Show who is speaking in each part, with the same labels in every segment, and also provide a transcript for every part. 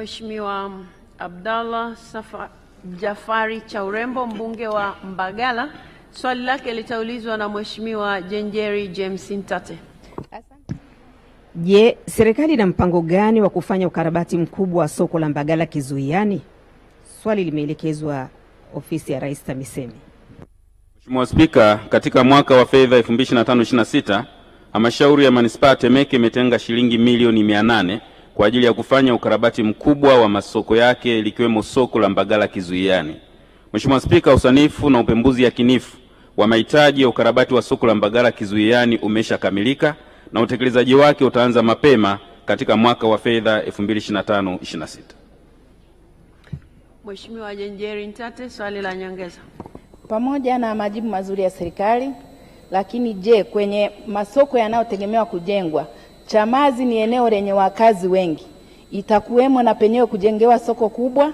Speaker 1: Mheshimiwa Abdallah Jafari Chaurembo, mbunge wa Mbagala, swali lake litaulizwa na Mheshimiwa Jenjeri James Ntate.
Speaker 2: Je, serikali ina mpango gani wa kufanya ukarabati mkubwa wa soko la Mbagala Kizuiani? Swali limeelekezwa ofisi ya Rais TAMISEMI.
Speaker 3: Mheshimiwa Spika, katika mwaka wa fedha 2025/26, halmashauri ya manispaa Temeke imetenga shilingi milioni 800 kwa ajili ya kufanya ukarabati mkubwa wa masoko yake likiwemo soko la Mbagala Kizuiani. Mheshimiwa Spika, usanifu na upembuzi yakinifu wa mahitaji ya ukarabati wa soko la Mbagala Kizuiani umeshakamilika na utekelezaji wake utaanza mapema katika mwaka wa fedha 2025/26.
Speaker 1: Mheshimiwa Jenjeri Ntate, swali la nyongeza.
Speaker 4: Pamoja na majibu mazuri ya serikali, lakini je, kwenye masoko yanayotegemewa kujengwa, Chamazi ni eneo lenye wakazi wengi, itakuwemo na penyewe kujengewa soko kubwa?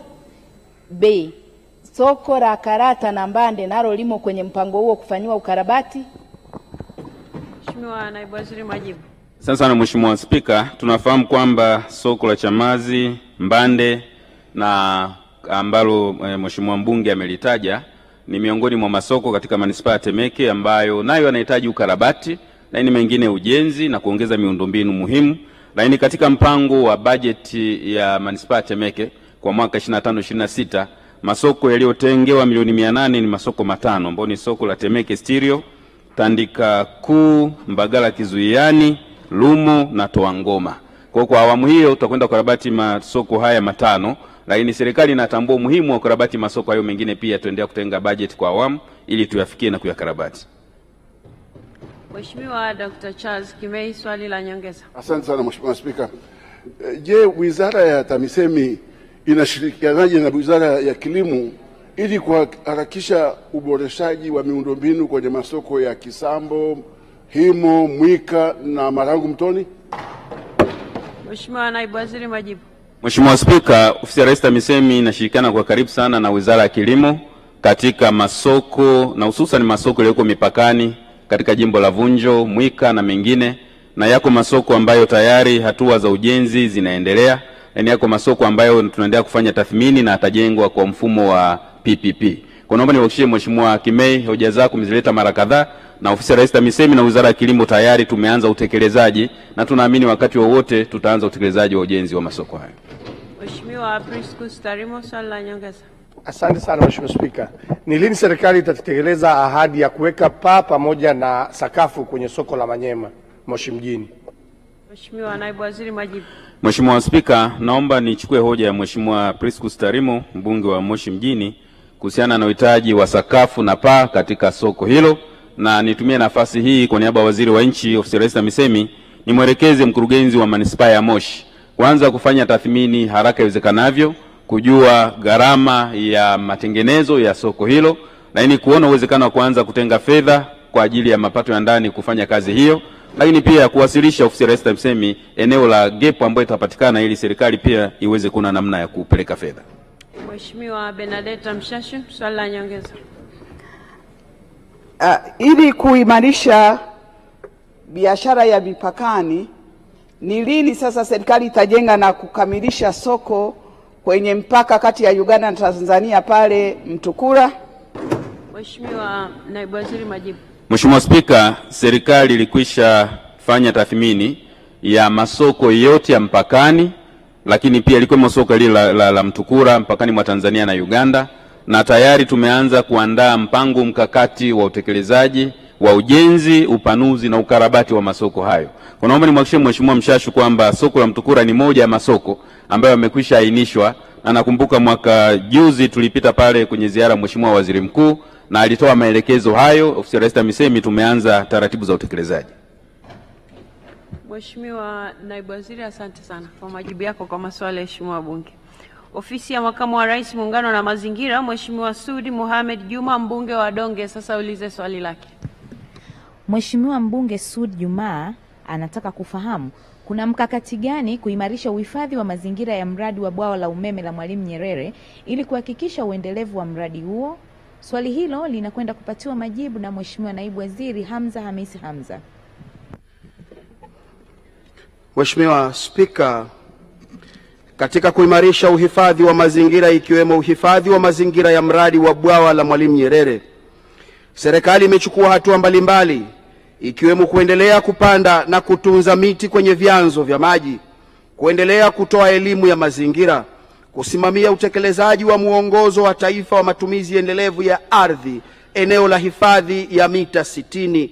Speaker 4: B, soko la Karata na Mbande nalo limo kwenye mpango huo kufanyiwa ukarabati?
Speaker 1: Mheshimiwa Naibu Waziri, majibu.
Speaker 3: Asante sana Mheshimiwa Spika, tunafahamu kwamba soko la Chamazi, Mbande na ambalo Mheshimiwa mbunge amelitaja ni miongoni mwa masoko katika manispaa ya Temeke ambayo nayo yanahitaji ukarabati, lakini mengine ujenzi na kuongeza miundombinu muhimu. Lakini katika mpango wa bajeti ya manispaa ya Temeke kwa mwaka 25/26, masoko yaliyotengewa milioni 800 ni masoko matano ambayo ni soko la Temeke Stereo, Tandika Kuu, Mbagala Kizuiani, Lumo na Toangoma. Kwa awamu hiyo tutakwenda kukarabati masoko haya matano, lakini serikali inatambua umuhimu wa kukarabati masoko hayo mengine pia. Tuendelea kutenga bajeti kwa awamu ili tuyafikie na kuyakarabati.
Speaker 1: Mheshimiwa Dr. Charles Kimei, swali la nyongeza.
Speaker 5: Asante sana Mheshimiwa Spika. Je, Wizara ya TAMISEMI inashirikianaje na Wizara ya Kilimo ili kuharakisha uboreshaji wa miundombinu kwenye masoko ya Kisambo, Himo, Mwika na Marangu Mtoni?
Speaker 1: Mheshimiwa Naibu Waziri, majibu.
Speaker 3: Mheshimiwa Spika, ofisi ya Rais TAMISEMI inashirikiana kwa karibu sana na Wizara ya Kilimo katika masoko na hususan masoko yaliyoko mipakani katika jimbo la Vunjo, Mwika na mengine, na yako masoko ambayo tayari hatua za ujenzi zinaendelea, na yako masoko ambayo tunaendelea kufanya tathmini na atajengwa kwa mfumo wa PPP. Kwa naomba niwahakikishie Mheshimiwa Kimei, hoja zako mzileta mara kadhaa, na ofisi ya Rais TAMISEMI na Wizara ya Kilimo tayari tumeanza utekelezaji na tunaamini wakati wowote tutaanza utekelezaji wa ujenzi wa masoko hayo.
Speaker 1: Mheshimiwa Priscus Tarimo, swali la nyongeza.
Speaker 6: Asante sana Mheshimiwa Spika. Ni lini serikali itatekeleza ahadi ya kuweka paa pamoja na sakafu kwenye soko la Manyema Moshi mjini?
Speaker 1: Mheshimiwa Naibu Waziri, majibu.
Speaker 3: Mheshimiwa Spika, naomba nichukue hoja ya Mheshimiwa Priscus Tarimo, mbunge wa Moshi mjini, kuhusiana na uhitaji wa sakafu na paa katika soko hilo, na nitumie nafasi hii kwa niaba ya Waziri wa Nchi, Ofisi ya Rais TAMISEMI, nimwelekeze mkurugenzi wa manispaa ya Moshi kuanza kufanya tathmini haraka iwezekanavyo, kujua gharama ya matengenezo ya soko hilo, lakini kuona uwezekano wa kuanza kutenga fedha kwa ajili ya mapato ya ndani kufanya kazi hiyo, lakini pia kuwasilisha ofisi ya Rais TAMISEMI eneo la gap ambayo itapatikana ili serikali pia iweze kuna namna ya kupeleka fedha.
Speaker 1: Mheshimiwa Benedetta Mshashu, swali la nyongeza.
Speaker 7: Ili kuimarisha biashara ya mipakani, ni lini sasa serikali itajenga na kukamilisha soko kwenye mpaka kati ya Uganda na Tanzania pale Mtukula?
Speaker 1: Mheshimiwa Naibu Waziri, majibu.
Speaker 3: Mheshimiwa Spika, serikali ilikwisha fanya tathmini ya masoko yote ya mpakani, lakini pia liko soko lile la Mtukula mpakani mwa Tanzania na Uganda, na tayari tumeanza kuandaa mpango mkakati wa utekelezaji wa ujenzi, upanuzi na ukarabati wa masoko hayo. Kwa naomba nimhakikishie Mheshimiwa Mshashu kwamba soko la Mtukula ni moja ya masoko ambayo yamekwisha ainishwa, na nakumbuka mwaka juzi tulipita pale kwenye ziara Mheshimiwa Waziri Mkuu na alitoa maelekezo hayo. Ofisi ya Rais TAMISEMI tumeanza taratibu za utekelezaji.
Speaker 1: Mheshimiwa Naibu Waziri, asante sana kwa majibu yako kwa maswali ya Mheshimiwa Bunge. Ofisi ya Makamu wa Rais, Muungano na Mazingira, Mheshimiwa Sudi Mohamed Juma, mbunge wa Donge, sasa ulize swali lake.
Speaker 8: Mheshimiwa mbunge Sudi Juma anataka kufahamu kuna mkakati gani kuimarisha uhifadhi wa mazingira ya mradi wa bwawa la umeme la Mwalimu Nyerere ili kuhakikisha uendelevu wa mradi huo. Swali hilo linakwenda kupatiwa majibu na Mheshimiwa Naibu Waziri Hamza Hamisi Hamza.
Speaker 9: Mheshimiwa Spika, katika kuimarisha uhifadhi wa mazingira ikiwemo uhifadhi wa mazingira ya mradi wa bwawa la Mwalimu Nyerere. Serikali imechukua hatua mbalimbali ikiwemo kuendelea kupanda na kutunza miti kwenye vyanzo vya maji, kuendelea kutoa elimu ya mazingira, kusimamia utekelezaji wa muongozo wa taifa wa matumizi endelevu ya ardhi eneo la hifadhi ya mita 60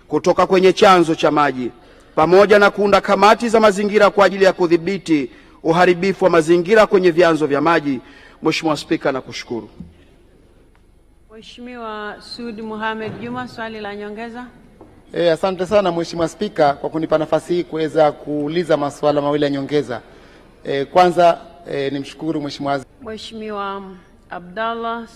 Speaker 9: kutoka kwenye chanzo cha maji, pamoja na kuunda kamati za mazingira kwa ajili ya kudhibiti uharibifu wa mazingira kwenye vyanzo vya maji. Mheshimiwa Spika, nakushukuru.
Speaker 1: Mheshimiwa Sudi Mohamed Juma, swali la nyongeza.
Speaker 10: Asante sana Mheshimiwa Spika kwa kunipa nafasi hii kuweza kuuliza masuala mawili ya nyongeza. Kwanza nimshukuru
Speaker 1: Mheshimiwa Abdallah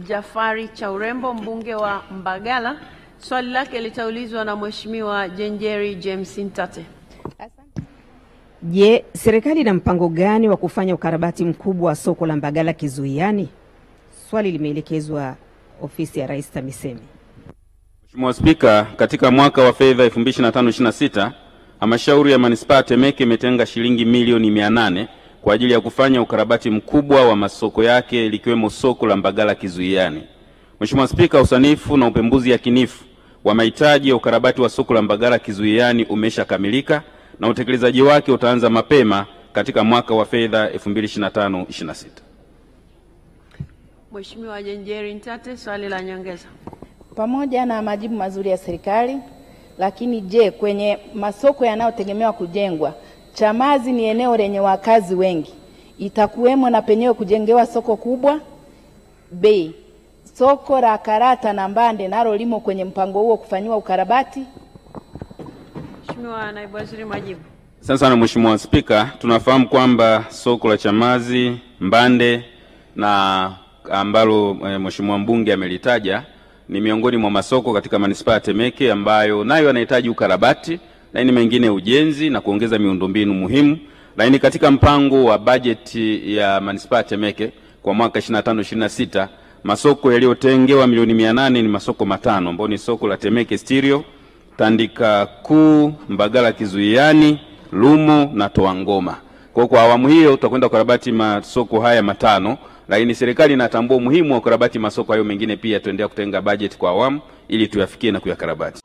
Speaker 1: Jafari Chaurembo, mbunge wa Mbagala, swali lake litaulizwa na Mheshimiwa Jenjeri James Ntate.
Speaker 2: Je, serikali ina mpango gani wa kufanya ukarabati mkubwa wa soko la Mbagala Kizuiani? Swali limeelekezwa ofisi ya Rais TAMISEMI.
Speaker 3: Mheshimiwa Spika, katika mwaka wa fedha 2025/26 halmashauri ya manispaa Temeke imetenga shilingi milioni 800 kwa ajili ya kufanya ukarabati mkubwa wa masoko yake likiwemo soko la Mbagala Kizuiani. Mheshimiwa Spika, usanifu na upembuzi yakinifu wa mahitaji ya ukarabati wa soko la Mbagala Kizuiani umeshakamilika na utekelezaji wake utaanza mapema katika mwaka wa fedha 2025/26.
Speaker 1: Mheshimiwa Jenjeri Ntate, swali la nyongeza.
Speaker 4: Pamoja na majibu mazuri ya serikali, lakini je, kwenye masoko yanayotegemewa kujengwa, Chamazi ni eneo lenye wakazi wengi, itakuwemo na penyewe kujengewa soko kubwa? B, soko la Karata na Mbande nalo limo kwenye mpango huo kufanyiwa ukarabati?
Speaker 1: Mheshimiwa Naibu Waziri, majibu.
Speaker 3: Asante sana Mheshimiwa Spika, tunafahamu kwamba soko la Chamazi, Mbande na ambalo Mheshimiwa mbunge amelitaja ni miongoni mwa masoko katika manispaa ya Temeke ambayo nayo yanahitaji ukarabati, lakini mengine ujenzi na kuongeza miundombinu muhimu. Lakini katika mpango wa bajeti ya manispaa ya Temeke kwa mwaka 25/26 masoko yaliyotengewa milioni 800 ni masoko matano ambayo ni soko la Temeke Stereo, Tandika Kuu, Mbagala Kizuiani, Lumo na Toangoma. Kwa awamu hiyo tutakwenda kukarabati masoko haya matano, lakini serikali inatambua umuhimu wa kukarabati masoko hayo mengine pia. Tuendelea kutenga bajeti kwa awamu ili tuyafikie na kuyakarabati.